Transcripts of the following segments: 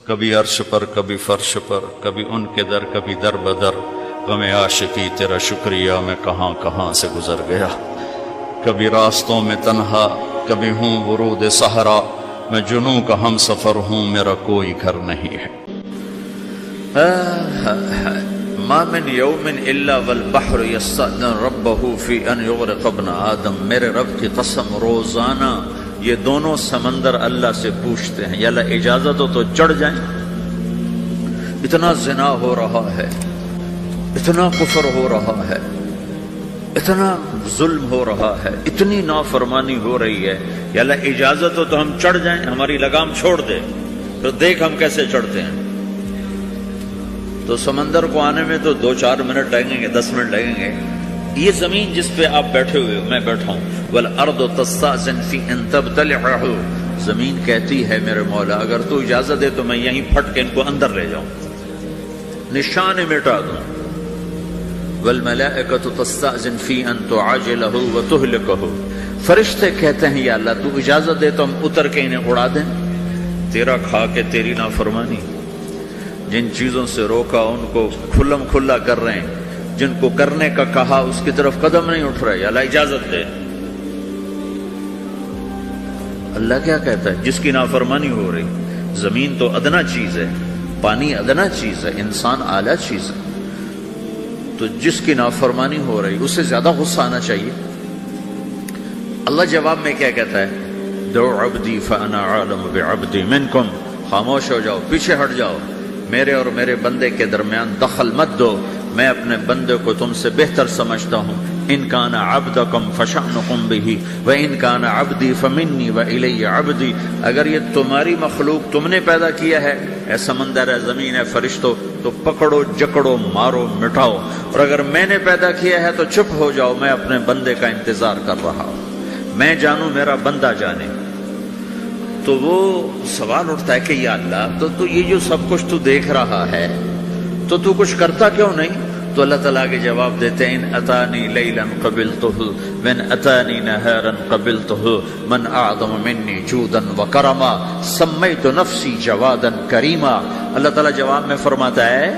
کبھی عرش پر کبھی فرش پر، کبھی ان کے در کبھی در بدر، غم عاشقی تیرا شکریہ میں کہاں کہاں سے گزر گیا، کبھی راستوں میں تنہا کبھی ہوں ورود صحرا، میں جنوں کا ہم سفر ہوں میرا کوئی گھر نہیں ہے۔ ما من یوم الا والبحر یستأذن ربہ فی ان یغرق ابن آدم، میرے رب کی قسم روزانہ یہ دونوں سمندر اللہ سے پوچھتے ہیں یا اللہ اجازت ہو تو چڑھ جائیں، اتنا زنا ہو رہا ہے، اتنا کفر ہو رہا ہے، اتنا ظلم ہو رہا ہے، اتنی نافرمانی ہو رہی ہے، یا اللہ اجازت ہو تو ہم چڑھ جائیں، ہماری لگام چھوڑ دے تو دیکھ ہم کیسے چڑھتے ہیں۔ تو سمندر کو آنے میں تو 2-4 منٹ لگیں گے، 10 منٹ لگیں گے۔ یہ زمین جس پہ آپ بیٹھے ہوئے میں بیٹھا ہوں، والارض تستأذن فی ان تبتلعہ، زمین کہتی ہے میرے مولا اگر تو اجازت دے تو میں یہیں پھٹ کے ان کو اندر لے جاؤں، نشان مٹا دوں۔ والملائکۃ تستأذن فی ان تعاجلہ وتہلکہ، فرشتے کہتے ہیں یا اللہ تو اجازت دے تو ہم اتر کے انہیں اڑا دیں، تیرا کھا کے تیری نافرمانی، جن چیزوں سے روکا ان کو کھلم کھلا کر رہے ہیں، جن کو کرنے کا کہا اس کی طرف قدم نہیں اٹھ رہے، یا اللہ اجازت دے۔ اللہ کیا کہتا ہے؟ جس کی نافرمانی ہو رہی، زمین تو ادنا چیز ہے، پانی ادنا چیز ہے، انسان اعلیٰ چیز ہے، تو جس کی نافرمانی ہو رہی اسے زیادہ غصہ آنا چاہیے۔ اللہ جواب میں کیا کہتا ہے؟ دعو عبدی فانا عالم بعبدی منکم، خاموش ہو جاؤ، پیچھے ہٹ جاؤ، میرے اور میرے بندے کے درمیان دخل مت دو، میں اپنے بندے کو تم سے بہتر سمجھتا ہوں۔ ان کان عبدکم فشأنکم بہ وان کان عبدی فمنی والی عبدی، اگر یہ تمہاری مخلوق تم نے پیدا کیا ہے، اے سمندر ہے، زمین ہے، فرشتوں، تو پکڑو جکڑو مارو مٹاؤ، اور اگر میں نے پیدا کیا ہے تو چپ ہو جاؤ، میں اپنے بندے کا انتظار کر رہا ہوں، میں جانوں میرا بندہ جانے۔ تو وہ سوال اٹھتا ہے کہ یا اللہ تو یہ جو سب کچھ تو دیکھ رہا ہے تو تو کچھ کرتا کیوں نہیں؟ تو اللہ تعالیٰ کے جواب دیتے ہیں ان اتانی لیلا قبلتہ من اتانی نہارا قبلتہ من اعظم منی جودا وکرما سمیت نفسی جوادا کریما۔ اللہ تعالیٰ جواب میں فرماتا ہے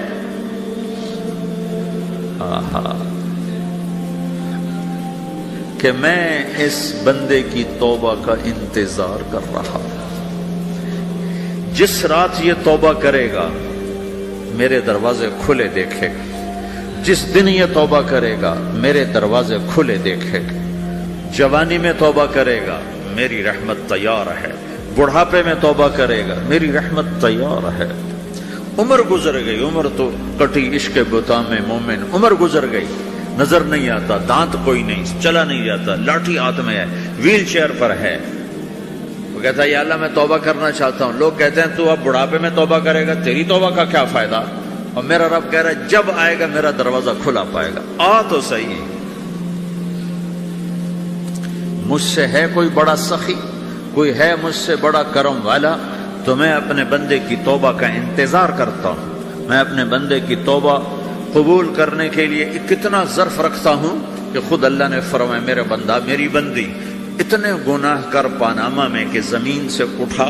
کہ میں اس بندے کی توبہ کا انتظار کر رہا ہوں، جس رات یہ توبہ کرے گا میرے دروازے کھلے دیکھے گا، جس دن یہ توبہ کرے گا میرے دروازے کھلے دیکھے گا، جوانی میں توبہ کرے گا میری رحمت تیار ہے، بڑھاپے میں توبہ کرے گا میری رحمت تیار ہے۔ عمر گزر گئی، عمر تو کٹی عشق بتا میں مومن، عمر گزر گئی، نظر نہیں آتا، دانت کوئی نہیں، چلا نہیں جاتا، لاٹھی ہاتھ میں ہے، ویل چیئر پر ہے، وہ کہتا ہے یا اللہ میں توبہ کرنا چاہتا ہوں۔ لوگ کہتے ہیں تو اب بڑھاپے میں توبہ کرے گا، تیری توبہ کا کیا فائدہ؟ اور میرا رب کہہ رہا ہے جب آئے گا میرا دروازہ کھلا پائے گا، آ تو صحیح۔ مجھ سے ہے کوئی بڑا سخی، کوئی ہے مجھ سے بڑا کرم والا، تو میں اپنے بندے کی توبہ کا انتظار کرتا ہوں، میں اپنے بندے کی توبہ قبول کرنے کے لیے کتنا ظرف رکھتا ہوں کہ خود اللہ نے فرمایا میرے بندہ میری بندی اتنے گناہ کر پاناما میں کہ زمین سے اٹھا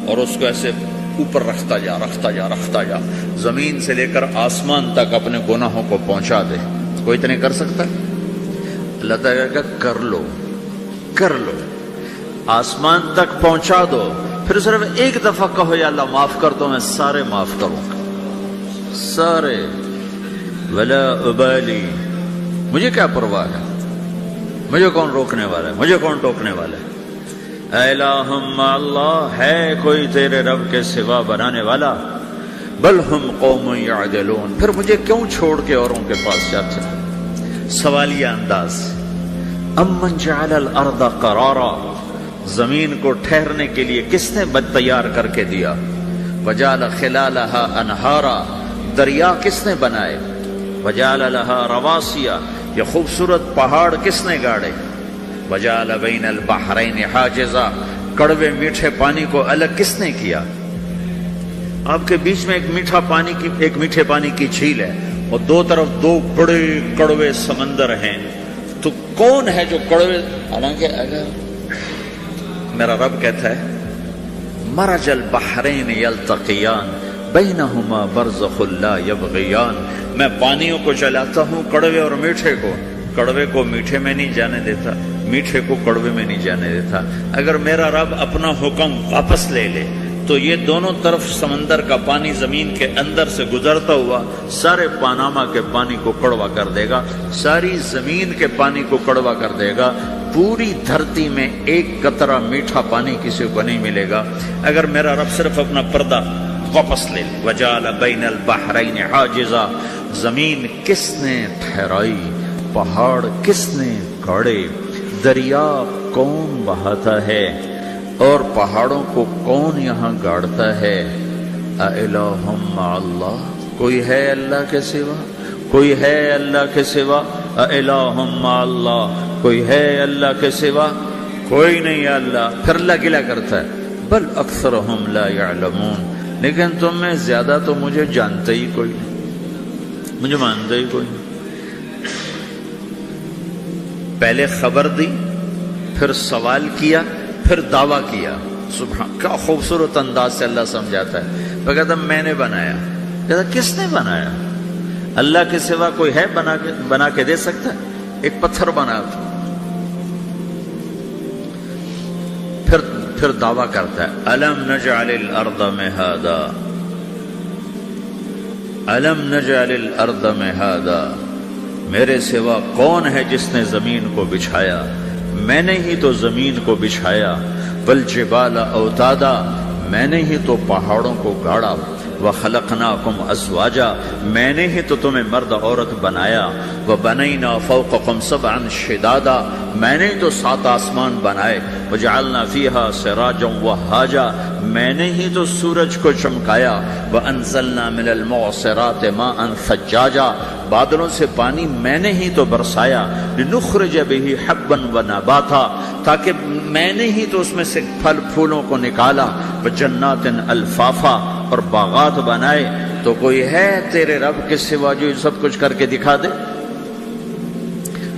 اور اس کو ایسے اوپر رکھتا جا رکھتا جا رکھتا جا، زمین سے لے کر آسمان تک اپنے گناہوں کو پہنچا دے۔ کوئی اتنے کر سکتا ہے؟ اللہ تعالیٰ کا کر لو کر لو، آسمان تک پہنچا دو، پھر صرف ایک دفعہ کہو یا اللہ معاف کر دو، میں سارے معاف کروں گا، سارے، ولا ابالی، مجھے کیا پرواہ ہے، مجھے کون روکنے والا ہے، مجھے کون ٹوکنے والا ہے۔ اے الہم اللہ، ہے کوئی تیرے رب کے سوا بنانے والا؟ بل ہم قوم یعدلون، پھر مجھے کیوں چھوڑ کے اوروں کے پاس جاتے ہیں؟ سوالیہ انداز۔ امن جعل الارض قرارا، زمین کو ٹھہرنے کے لیے کس نے تیار کر کے دیا؟ وجعل خلالها انہارا، دریا کس نے بنائے؟ وجعل لها رواسیا، یہ خوبصورت پہاڑ کس نے گاڑے؟ وجعل بین البحرین حاجزا، کڑوے میٹھے پانی کو الگ کس نے کیا؟ آپ کے بیچ میں ایک میٹھے پانی کی جھیل ہے اور دو طرف دو بڑے کڑوے سمندر ہیں، تو کون ہے جو کڑوے؟ حالانکہ اگر میرا رب کہتا ہے مرج البحرین یلتقیان بینہما برزخ لا یبغیان. میں پانیوں کو چلاتا ہوں، کڑوے اور میٹھے کو. کڑوے کو میٹھے میں نہیں جانے دیتا، میٹھے کو کڑوے میں نہیں جانے دیتا. اگر میرا رب اپنا حکم واپس لے لے تو یہ دونوں طرف سمندر کا پانی زمین کے اندر سے گزرتا ہوا سارے پاناما کے پانی کو کڑوا کر دے گا، ساری زمین کے پانی کو کڑوا کر دے گا. پوری دھرتی میں ایک قطرہ میٹھا پانی کسی کو نہیں ملے گا اگر میرا رب صرف اپنا پردہ واپس لے لے. وجعل بین البحرین حاجزا. زمین کس نے ٹھہرائی، پہاڑ کس نے گاڑے، دریا کون بہاتا ہے اور پہاڑوں کو کون یہاں گاڑتا ہے. اِلٰہٌ مع اللہ. کوئی ہے اللہ کے سوا؟ کوئی ہے اللہ کے سوا؟ اِلٰہٌ مع اللہ. کوئی ہے اللہ کے سوا؟ کوئی نہیں ہے اللہ. پھر اللہ گلہ کرتا ہے بل اکثرہم لا یعلمون. لیکن تم میں زیادہ تو مجھے جانتے ہی کوئی نہیں، مجھے مانتے ہی کوئی نہیں. پہلے خبر دی، پھر سوال کیا، پھر دعویٰ کیا. سبحان، کیا خوبصورت انداز سے اللہ سمجھاتا ہے. وہ کہتا میں نے بنایا. کہتا کس نے بنایا؟ اللہ کے سوا کوئی ہے بنا کے دے سکتا ہے؟ ایک پتھر بنا. پھر دعویٰ کرتا ہے الم نجعل الارض مہادا، الم نجعل الارض مہادا. میرے سوا کون ہے جس نے زمین کو بچھایا؟ میں نے ہی تو زمین کو بچھایا. والجبال اوتادا. میں نے ہی تو پہاڑوں کو گاڑا. وخلقناکم ازواجا. میں نے ہی تو تمہیں مرد عورت بنایا. وبنینا فوقکم سبعا شدادا. میں نے ہی تو 7 آسمان بنائے. وجعلنا فیہا سراجا وہاجا. میں نے ہی تو سورج کو چمکایا. وانزلنا من المعصرات ماء ثجاجا. بادلوں سے پانی میں نے ہی تو برسایا. لنخرج به حبا ونباتا. تاکہ میں نے ہی تو اس میں سے پھل پھولوں کو نکالا. وجنات الفافا. اور باغات بنائے. تو کوئی ہے تیرے رب کے سوا جو سب کچھ کر کے دکھا دے؟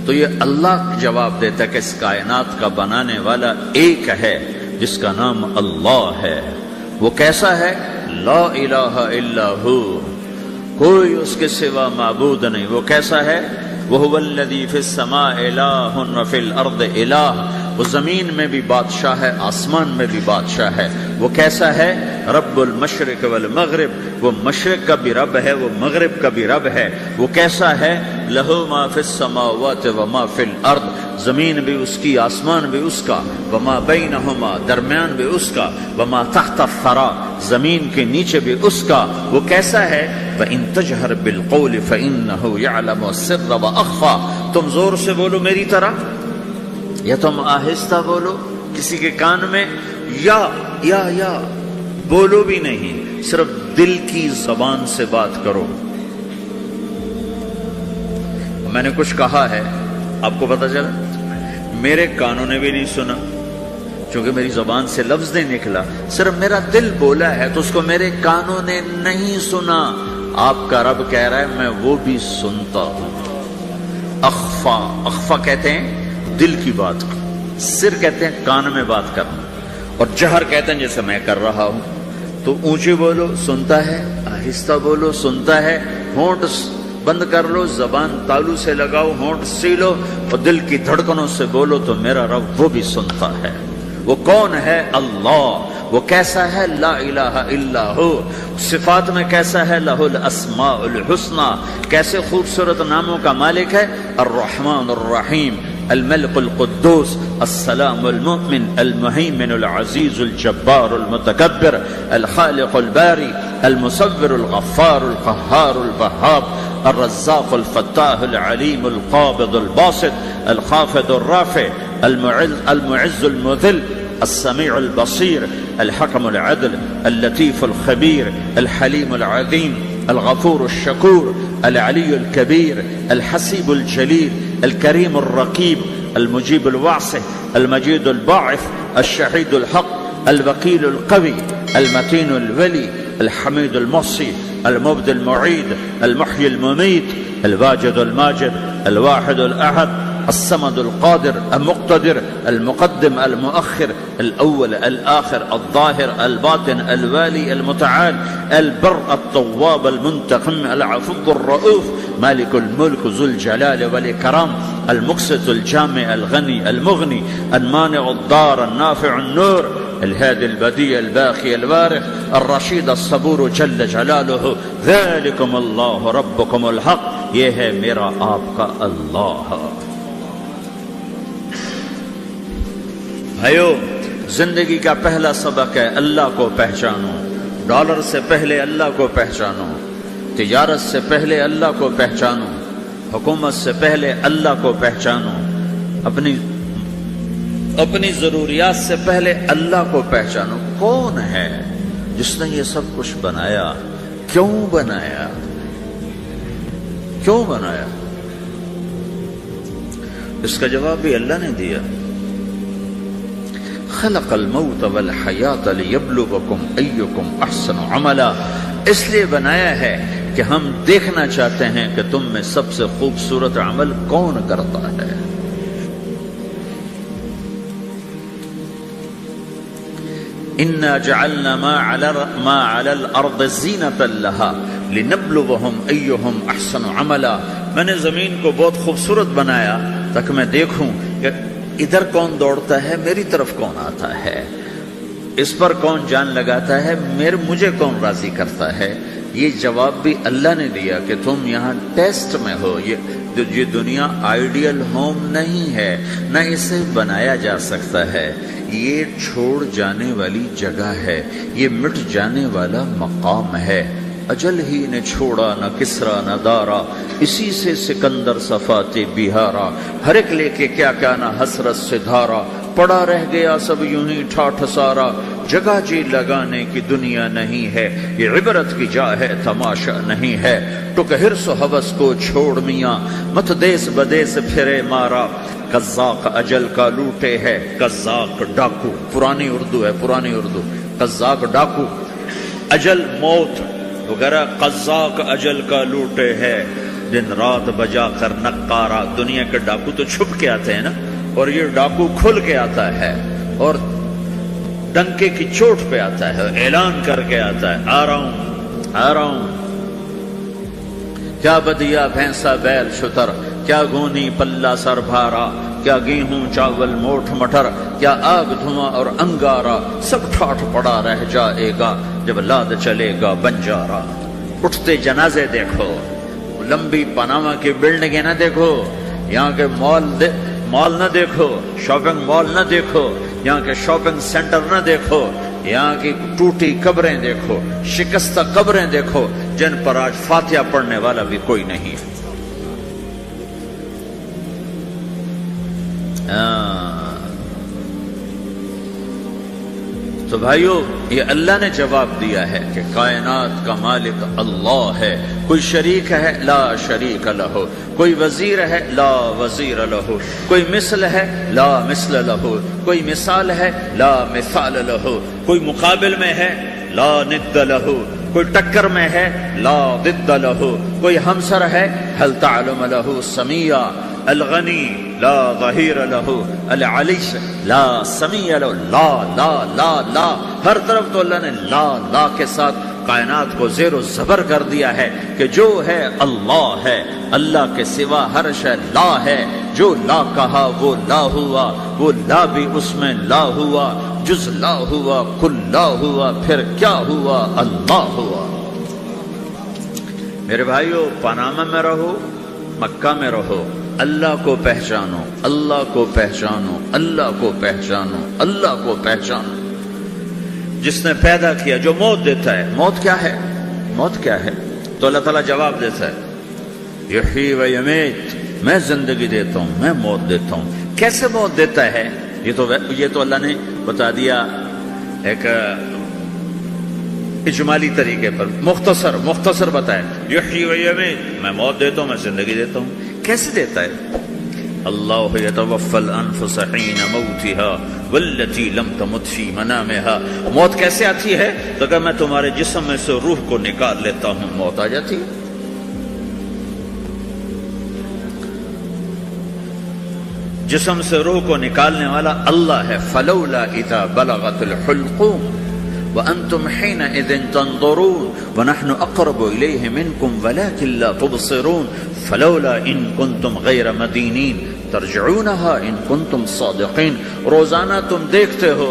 تو یہ اللہ جواب دیتا ہے کہ اس کائنات کا بنانے والا ایک ہے جس کا نام اللہ ہے. وہ کیسا ہے؟ لا الہ الا ہو. کوئی اس کے سوا معبود نہیں. وہ کیسا ہے؟ وَهُوَ الَّذِي فِي السَّمَاءِ إِلَٰهٌ وَفِي الْأَرْضِ إِلَٰهٌ. وہ زمین میں بھی بادشاہ ہے، آسمان میں بھی بادشاہ ہے. وہ کیسا ہے؟ رب المشرق والمغرب. وہ مشرق کا بھی رب ہے، وہ مغرب کا بھی رب ہے. وہ کیسا ہے؟ لَهُ مَا فِي السَّمَاوَاتِ وَمَا فِي الْأَرْضِ. زمین بھی اس کی، آسمان بھی اس کا. وَمَا بَيْنَهُمَا. درمیان بھی اس کا. وَمَا تَحْتَ الثَّرَىٰ. زمین کے نیچے بھی اس کا. وہ کیسا ہے؟ وَإِن تَجْهَرْ بِالْقَوْلِ فَإِنَّهُ يَعْلَمُ السِّرَّ وَأَخْفَىٰ. تم زور سے بولو میری طرح، یا تم آہستہ بولو کسی کے کان میں، یا بولو بھی نہیں، صرف دل کی زبان سے بات کرو. میں نے کچھ کہا ہے، آپ کو پتہ چلا؟ میرے کانوں نے بھی نہیں سنا چونکہ میری زبان سے لفظ نہیں نکلا. صرف میرا دل بولا ہے تو اس کو میرے کانوں نے نہیں سنا. آپ کا رب کہہ رہا ہے میں وہ بھی سنتا ہوں. اخفا کہتے ہیں دل کی بات، سر کہتے ہیں کان میں بات کرنا، اور جہر کہتے ہیں جیسے میں کر رہا ہوں. تو اونچی بولو سنتا ہے، آہستہ بولو سنتا ہے. ہونٹ بند کر لو، زبان تالو سے لگاؤ، ہونٹ سیلو اور دل کی دھڑکنوں سے بولو تو میرا رب وہ بھی سنتا ہے. وہ کون ہے؟ اللہ. وہ کیسا ہے؟ لا الہ الا ہو. صفات میں کیسا ہے؟ لہ الاسماء الحسنى. کیسے خوبصورت ناموں کا مالک ہے؟ الرحمن الرحیم، الملك القدوس، السلام المؤمن، المهيمن العزيز الجبار المتكبر، الخالق الباري، المصور الغفار القهار الوهاب، الرزاق الفتاح العليم القابض الباسط، الخافض الرافع، المعز المذل، السميع البصير، الحكم العدل، اللطيف الخبير، الحليم العظيم، الغفور الشكور، العلي الكبير، الحسيب الجليل، الكريم الرقيب، المجيب الواسع، المجيد الباعث، الشهيد الحق، الوكيل القوي، المتين الولي، الحميد المحصي، المبدي المعيد، المحيي المميت، الواجد الماجد، الواحد الأحد، الصمد القادر المقتدر المقدم المؤخر الأول الآخر الظاهر الباطن الوالي المتعال البر التواب المنتقم العفو الرؤوف مالك الملك ذو الجلال والإكرام المقسط الجامع الغني المغني المانع الضار النافع النور الهادي البديع الباقي الوارث الرشيد الصبور جل جلالہ ذلكم اللہ ربكم الحق، یہ ہے میرا آپ کا اللہ۔ بھائیو، زندگی کا پہلا سبق ہے اللہ کو پہچانو۔ ڈالر سے پہلے اللہ کو پہچانو، تجارت سے پہلے اللہ کو پہچانو، حکومت سے پہلے اللہ کو پہچانو، اپنی ضروریات سے پہلے اللہ کو پہچانو۔ کون ہے جس نے یہ سب کچھ بنایا؟ کیوں بنایا؟ کیوں بنایا؟ اس کا جواب بھی اللہ نے دیا۔ خلق الموت والحیات لیبلوکم ایکم احسن عملا، اس لیے بنایا ہے کہ ہم دیکھنا چاہتے ہیں کہ تم میں سب سے خوبصورت عمل کون کرتا ہے۔ انا جعلنا ما على الارض زینۃ لها لنبلوهم ایہم احسن عملا، میں نے زمین کو بہت خوبصورت بنایا تاکہ میں دیکھوں کہ ادھر کون دوڑتا ہے، میری طرف کون آتا ہے، اس پر کون جان لگاتا ہے، مجھے کون راضی کرتا ہے۔ یہ جواب بھی اللہ نے دیا کہ تم یہاں ٹیسٹ میں ہو۔ یہ دنیا آئیڈیل ہوم نہیں ہے، نہ اسے بنایا جا سکتا ہے، یہ چھوڑ جانے والی جگہ ہے، یہ مٹ جانے والا مقام ہے۔ اجل ہی نے چھوڑا نہ کسرا نہ دارا، اسی سے سکندر صفات بہارا، ہر ایک لے کے کیا کیا نہ حسرت سے دھارا، پڑا رہ گیا سب یوں ہی ٹھاٹھ سارا، جگہ جی لگانے کی دنیا نہیں ہے، یہ عبرت کی جا ہے تماشا نہیں ہے، ٹک حرص و ہوس کو چھوڑ میاں، مت دیس بدیس پھرے مارا، قزاق اجل کا لوٹے ہے، قزاق ڈاکو، پرانی اردو ہے، پرانی اردو، قزاق ڈاکو، اجل موت وغیرہ، قزاق اجل کا لوٹے ہے، دن رات بجا کر نقارا۔ دنیا کے ڈاکو تو چھپ کے آتے ہیں نا، اور یہ ڈاکو کھل کے آتا ہے اور ڈنکے کی چوٹ پہ آتا ہے، اعلان کر کے آتا ہے، آ رہا ہوں آ رہا ہوں۔ کیا بدیا بھینسا بیل شتر، کیا گونی پلہ سر بھارا، کیا گیہوں چاول موٹھ مٹر، کیا آگ دھواں اور انگارا، سب ٹھاٹھ پڑا رہ جائے گا جب لاد چلے گا بنجارا۔ اٹھتے جنازے دیکھو، لمبی پاناما کی بلڈنگیں نہ دیکھو، یہاں کے مال نہ دیکھو، شاپنگ مال نہ دیکھو، یہاں کے شاپنگ سینٹر نہ دیکھو، یہاں کی ٹوٹی قبریں دیکھو، شکستہ قبریں دیکھو، جن پر آج فاتحہ پڑھنے والا بھی کوئی نہیں ہے۔ تو بھائیو، یہ اللہ نے جواب دیا ہے کہ کائنات کا مالک اللہ ہے، کوئی شریک ہے لا شریک لہ، کوئی وزیر ہے لا وزیر لہ، کوئی مثل ہے لا مثل لہ، کوئی مثال ہے لا مثال لہ، کوئی مقابل میں ہے لا ند لہ، کوئی ٹکر میں ہے لا ضد لہ، کوئی ہمسر ہے هل تعلم لہ سمیہ، الغنی لا ظہیر لہ، العلی لا سمیع لہ، لا لا لا لا، ہر طرف تو اللہ نے لا لا کے ساتھ کائنات کو زیر و زبر کر دیا ہے کہ جو ہے اللہ ہے، اللہ کے سوا ہر شے لا ہے، جو لا کہا وہ لا ہوا، وہ لا بھی اس میں لا ہوا، جز لا ہوا کل لا ہوا، پھر کیا ہوا؟ اللہ ہوا۔ میرے بھائیو، پاناما میں رہو، مکہ میں رہو، اللہ کو پہچانو، اللہ کو پہچانو، اللہ کو پہچانو، اللہ کو پہچانو۔ جس نے پیدا کیا، جو موت دیتا ہے، موت کیا ہے؟ موت کیا ہے؟ تو اللہ تعالیٰ جواب دیتا ہے، یحیی و یمیت، میں زندگی دیتا ہوں، میں موت دیتا ہوں۔ کیسے موت دیتا ہے؟ یہ تو اللہ نے بتا دیا ایک اجمالی طریقے پر، مختصر بتایا، یحیی و یمیت، میں موت دیتا ہوں، میں زندگی دیتا ہوں۔ کیسے دیتا ہے؟ اللہ یتوفی الانفس حین موتها والتی لم تمت فی منامها۔ موت کیسے آتی ہے؟ تو کہ میں تمہارے جسم میں سے روح کو نکال لیتا ہوں، موت آ جاتی ہے۔ جسم سے روح کو نکالنے والا اللہ ہے. فلولا اذا بلغت الحلقوم وانتم حينئذ تنظرون ونحن اقرب اليه منكم ولكن لا تبصرون فلولا ان كنتم غير مدينين ترجعونها ان كنتم صادقين. روزانہ تم دیکھتے ہو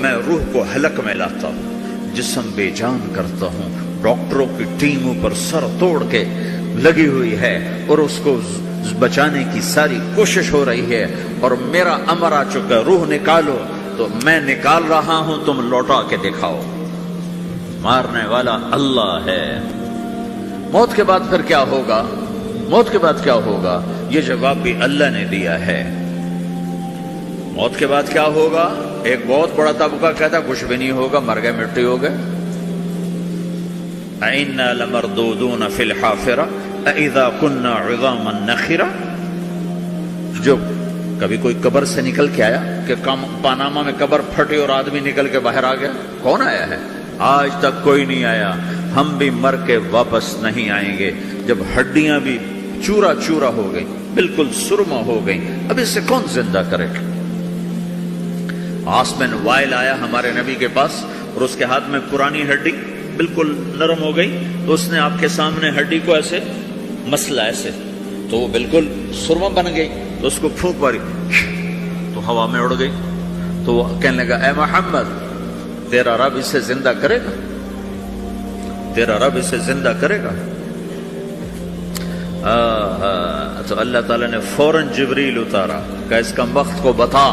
میں روح کو حلق میں لاتا ہوں، جسم بے جان کرتا ہوں، ڈاکٹروں کی ٹیم اوپر سر توڑ کے لگی ہوئی ہے اور اس کو بچانے کی ساری کوشش ہو رہی ہے، اور میرا امر آ چکا، روح نکالو، تو میں نکال رہا ہوں، تم لوٹا کے دکھاؤ. مارنے والا اللہ ہے. موت کے بعد پھر کیا ہوگا؟ موت کے بعد کیا ہوگا؟ یہ جواب بھی اللہ نے دیا ہے. موت کے بعد کیا ہوگا؟ ایک بہت بڑا طبقہ کہتا کچھ بھی نہیں ہوگا، مر گئے، مٹی ہو گئے. اِنَّا لَمَرْدُودُونَ فِي الْحَافِرَةِ اَإِذَا كُنَّا عِظَامًا نَخِرَةً. جو کبھی کوئی قبر سے نکل کے آیا کہ پاناما میں قبر پھٹی اور آدمی نکل کے باہر آ گیا؟ کون آیا ہے؟ آج تک کوئی نہیں آیا. ہم بھی مر کے واپس نہیں آئیں گے. جب ہڈیاں بھی چورا چورا ہو گئی، بالکل سرما ہو گئی، اب اس سے کون زندہ کرے؟ آسمن وائل آیا ہمارے نبی کے پاس اور اس کے ہاتھ میں پرانی ہڈی بالکل نرم ہو گئی، تو اس نے آپ کے سامنے ہڈی کو ایسے مسلا ایسے، تو وہ بالکل سرما بن گئی. تو اس کو پھونک ماری تو ہوا میں اڑ گئی. تو وہ کہنے لگا اے محمد، تیرا رب اسے زندہ کرے گا؟ تیرا رب اسے زندہ کرے گا؟ تو اللہ تعالیٰ نے فوراً جبریل اتارا کہ اس کم وقت کو بتا،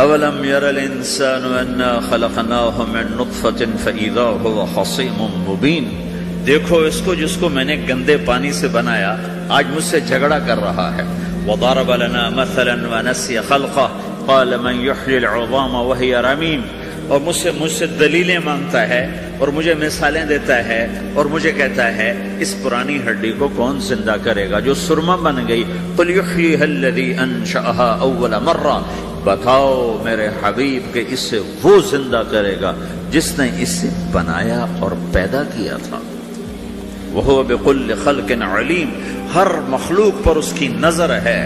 اولم یر الانسان انا خلقناہ من نطفۃ فاذا هو خصیم مبین. دیکھو اس کو جس کو میں نے گندے پانی سے بنایا، آج مجھ سے جھگڑا کر رہا ہے. وضرب لنا مثلا ونسی خلقہ قال من یحیی العظام وہی رمیم. اور مجھ سے دلیلیں مانگتا ہے اور مجھے مثالیں دیتا ہے اور مجھے کہتا ہے اس پرانی ہڈی کو کون زندہ کرے گا جو سرما بن گئی. قل یحییھا الذی انشأھا اول مرہ. بتاؤ میرے حبیب کہ اس سے وہ زندہ کرے گا جس نے اسے بنایا اور پیدا کیا تھا. وہو بکل خلق علیم. ہر مخلوق پر اس کی نظر ہے.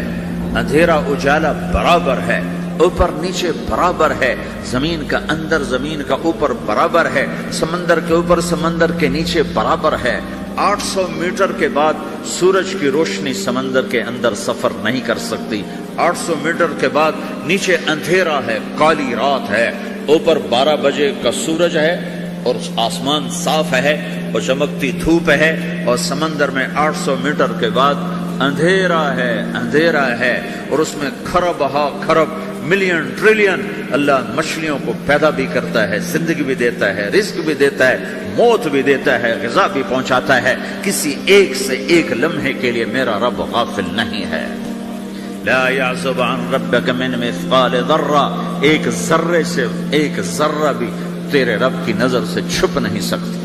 اندھیرا اجالا برابر ہے، اوپر نیچے برابر ہے، زمین کا اندر زمین کا اوپر برابر ہے، سمندر کے اوپر سمندر کے نیچے برابر ہے. 800 میٹر کے بعد سورج کی روشنی سمندر کے اندر سفر نہیں کر سکتی. 800 میٹر کے بعد نیچے اندھیرا ہے، کالی رات ہے، اوپر 12 بجے کا سورج ہے اور آسمان صاف ہے اور چمکتی دھوپ ہے، اور سمندر میں 800 میٹر کے بعد اندھیرا ہے، اندھیرا ہے، اور اس میں کھرب ہا کھرب ملین ٹریلین اللہ مچھلیوں کو پیدا بھی کرتا ہے، زندگی بھی دیتا ہے، رزق بھی دیتا ہے، موت بھی دیتا ہے، غذا بھی پہنچاتا ہے. کسی ایک سے ایک لمحے کے لیے میرا رب غافل نہیں ہے. لا يعزب عن ربك من مثقال ذرہ. ایک ذرے سے ایک ذرہ بھی تیرے رب کی نظر سے چھپ نہیں سکتی.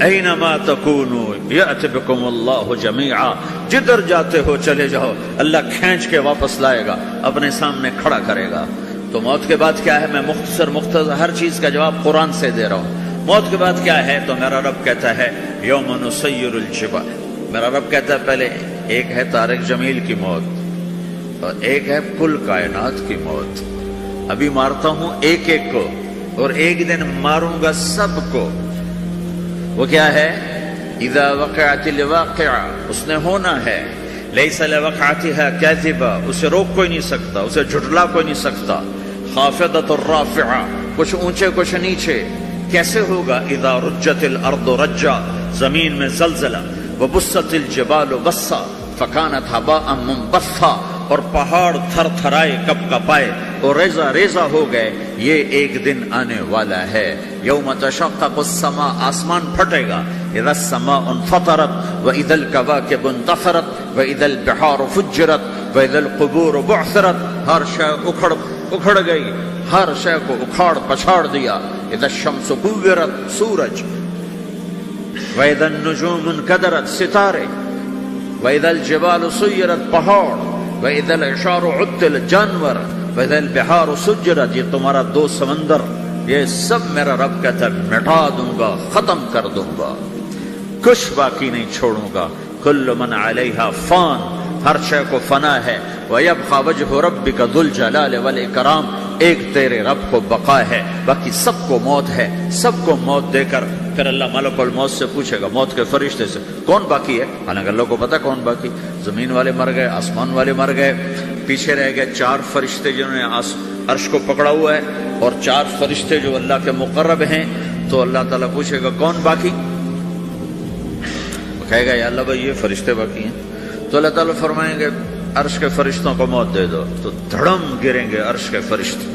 اینما تکونوا یأت بکم اللہ جمیعا. جدھر جاتے ہو چلے جاؤ، اللہ کھینچ کے واپس لائے گا، اپنے سامنے کھڑا کرے گا. تو موت کے بعد کیا ہے؟ میں مختصر ہر چیز کا جواب قرآن سے دے رہا ہوں. موت کے بعد کیا ہے؟ تو میرا رب کہتا ہے یوم نسیر الجبال. میرا رب کہتا ہے پہلے ایک ہے طارق جمیل کی موت اور ایک ہے کل کائنات کی موت. ابھی مارتا ہوں ایک ایک کو اور ایک دن ماروں گا سب کو. وہ کیا ہے؟ اذا وقعت الواقعہ. اس نے ہونا ہے. لیس لوقعتها کاذبہ. اسے روک کوئی نہیں سکتا، اسے جھٹلا کوئی نہیں سکتا. خافضۃ الرافعہ. کچھ اونچے کچھ نیچے. کیسے ہوگا؟ اذا رجت الارض رجا. زمین میں زلزلہ. وبست الجبال بسا فکانت ہباء منبثا. اور پہاڑ تھر تھرائے کپ کپائے اور ریزہ ریزہ ہو گئے. یہ ایک دن آنے والا ہے. یوم تشقق السماء. آسمان پھٹے گا. اذا السماء انفطرت واذا الكواكب انتثرت واذا البحار فجرت واذا القبور بعثرت. ہر شے اکھڑ گئی، ہر شے کو اکھاڑ پچھاڑ دیا. اذا الشمس كورت. سورج. واذا النجوم انكدرت. ستارے. واذا الجبال سيرت. پہاڑ. وَإِذَا الْعِشَارُ عُطِّلَتْ. جانور. وَإِذَا الْبِحَارُ سُجِّرَتْ. یہ تمہارا دو سمندر، یہ سب میرا رب کہتا ہے مٹا دوں گا، ختم کر دوں گا، کچھ باقی نہیں چھوڑوں گا. كُلُّ مَنْ عَلَيْهَا فان. ہر شے کو فنا ہے، وَيَبْقَى وَجْهُ رَبِّكَ ذُو الْجَلَالِ وَالْإِكْرَامِ، ایک تیرے رب کو بقا ہے، باقی سب کو موت ہے۔ سب کو موت دے کر پھر اللہ ملک الموت سے پوچھے گا، موت کے فرشتے سے، کون باقی ہے؟ حالانکہ اللہ کو پتہ کون باقی، زمین والے مر گئے، آسمان والے مر گئے، پیچھے رہ گئے 4 فرشتے جنہوں نے عرش کو پکڑا ہوا ہے، اور 4 فرشتے جو اللہ کے مقرب ہیں۔ تو اللہ تعالیٰ پوچھے گا کون باقی؟ وہ کہے گا یا اللہ بھائی یہ فرشتے باقی ہیں۔ تو اللہ تعالیٰ فرمائیں گے عرش کے فرشتوں کو موت دے دو، تو دھڑم گریں گے عرش کے فرشتے۔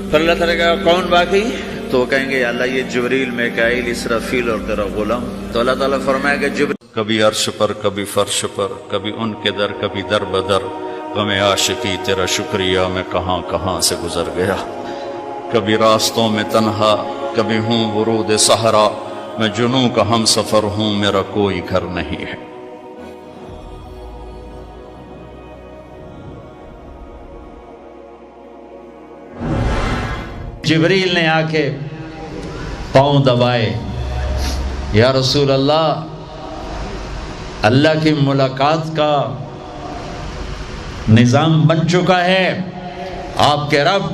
پھر اللہ تعالیٰ کہا کون باقی؟ تو وہ کہیں گے یا اللہ یہ جبریل، میکائیل، اسرافیل اور تیرا غلام۔ تو اللہ تعالیٰ فرمائے گا جبریل کبھی عرش پر، کبھی فرش پر، کبھی ان کے در، کبھی در بدر، غم عاشقی تیرا شکریہ میں کہاں کہاں سے گزر گیا، کبھی راستوں میں تنہا، کبھی ہوں ورود صحرا، میں جنوں کا ہم سفر ہوں، میرا کوئی گھر نہیں ہے۔ جبریل نے آ کے پاؤں دبائے، یا رسول اللہ، اللہ کی ملاقات کا نظام بن چکا ہے، آپ کے رب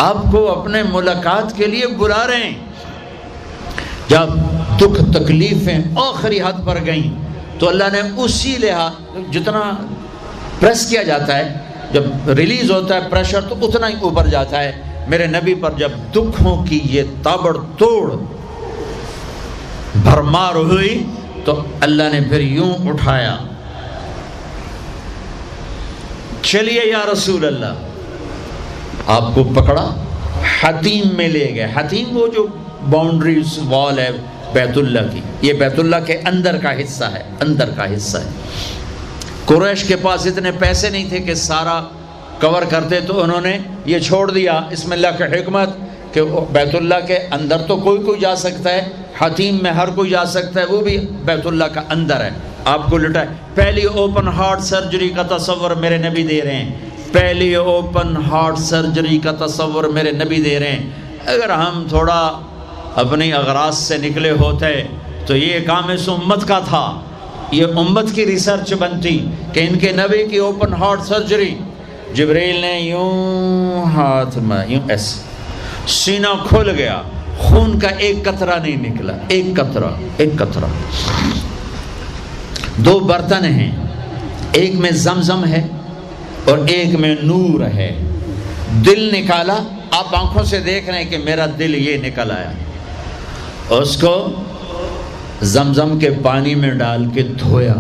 آپ کو اپنے ملاقات کے لیے بلا رہے ہیں۔ جب دکھ تکلیفیں آخری حد پر گئیں تو اللہ نے اسی لحاظ، جتنا پریس کیا جاتا ہے، جب ریلیز ہوتا ہے پریشر تو اتنا ہی اوپر جاتا ہے، میرے نبی پر جب دکھوں کی یہ تابڑ توڑ بھرمار ہوئی تو اللہ نے پھر یوں اٹھایا، چلیے یا رسول اللہ، آپ کو پکڑا، حتیم میں لے گئے۔ حتیم وہ جو باؤنڈریز وال ہے بیت اللہ کی، یہ بیت اللہ کے اندر کا حصہ ہے، اندر کا حصہ ہے۔ قریش کے پاس اتنے پیسے نہیں تھے کہ سارا کور کرتے، تو انہوں نے یہ چھوڑ دیا، اس میں اللہ کی حکمت کہ بیت اللہ کے اندر تو کوئی جا سکتا ہے، حتیم میں ہر کوئی جا سکتا ہے، وہ بھی بیت اللہ کا اندر ہے۔ آپ کو لٹائے، پہلی اوپن ہارٹ سرجری کا تصور میرے نبی دے رہے ہیں، پہلی اوپن ہارٹ سرجری کا تصور میرے نبی دے رہے ہیں۔ اگر ہم تھوڑا اپنی اغراض سے نکلے ہوتے تو یہ کام اس امت کا تھا، یہ امت کی ریسرچ بنتی کہ ان کے نبی کی اوپن ہارٹ سرجری۔ جبریل نے یوں ہاتھ میں یوں ایسے، سینہ کھل گیا، خون کا ایک قطرہ نہیں نکلا، ایک قطرہ۔ 2 برتن ہیں، ایک میں زمزم ہے اور ایک میں نور ہے۔ دل نکالا، آپ آنکھوں سے دیکھ رہے ہیں کہ میرا دل یہ نکل آیا، اس کو زمزم کے پانی میں ڈال کے دھویا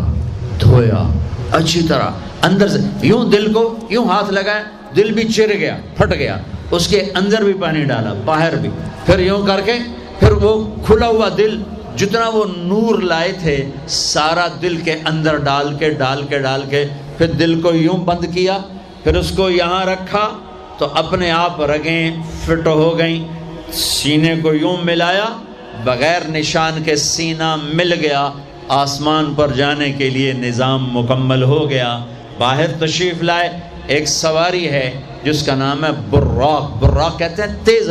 اچھی طرح، اندر سے یوں دل کو یوں ہاتھ لگایا، دل بھی چر گیا، پھٹ گیا، اس کے اندر بھی پانی ڈالا، باہر بھی، پھر یوں کر کے، پھر وہ کھلا ہوا دل جتنا وہ نور لائے تھے سارا دل کے اندر ڈال کے پھر دل کو یوں بند کیا، پھر اس کو یہاں رکھا تو اپنے آپ رگیں فٹ ہو گئیں، سینے کو یوں ملایا، بغیر نشان کے سینہ مل گیا، آسمان پر جانے کے لیے نظام مکمل ہو گیا۔ باہر تشریف لائے، ایک سواری ہے جس کا نام ہے براق کہتے ہیں تیز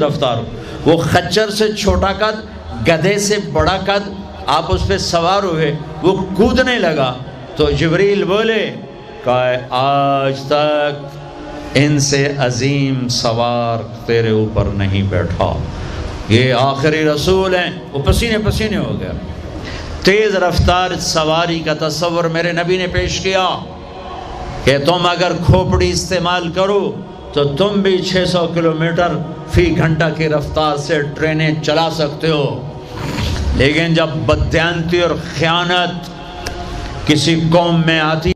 رفتار، وہ خچر سے چھوٹا قد، گدھے سے بڑا قد، آپ اس پہ سوار ہوئے، وہ کودنے لگا تو جبریل بولے کہ آج تک ان سے عظیم سوار تیرے اوپر نہیں بیٹھا، یہ آخری رسول ہیں۔ وہ پسینے ہو گیا۔ تیز رفتار سواری کا تصور میرے نبی نے پیش کیا کہ تم اگر کھوپڑی استعمال کرو تو تم بھی 600 کلومیٹر فی گھنٹہ کی رفتار سے ٹرینیں چلا سکتے ہو، لیکن جب بددیانتی اور خیانت کسی قوم میں آتی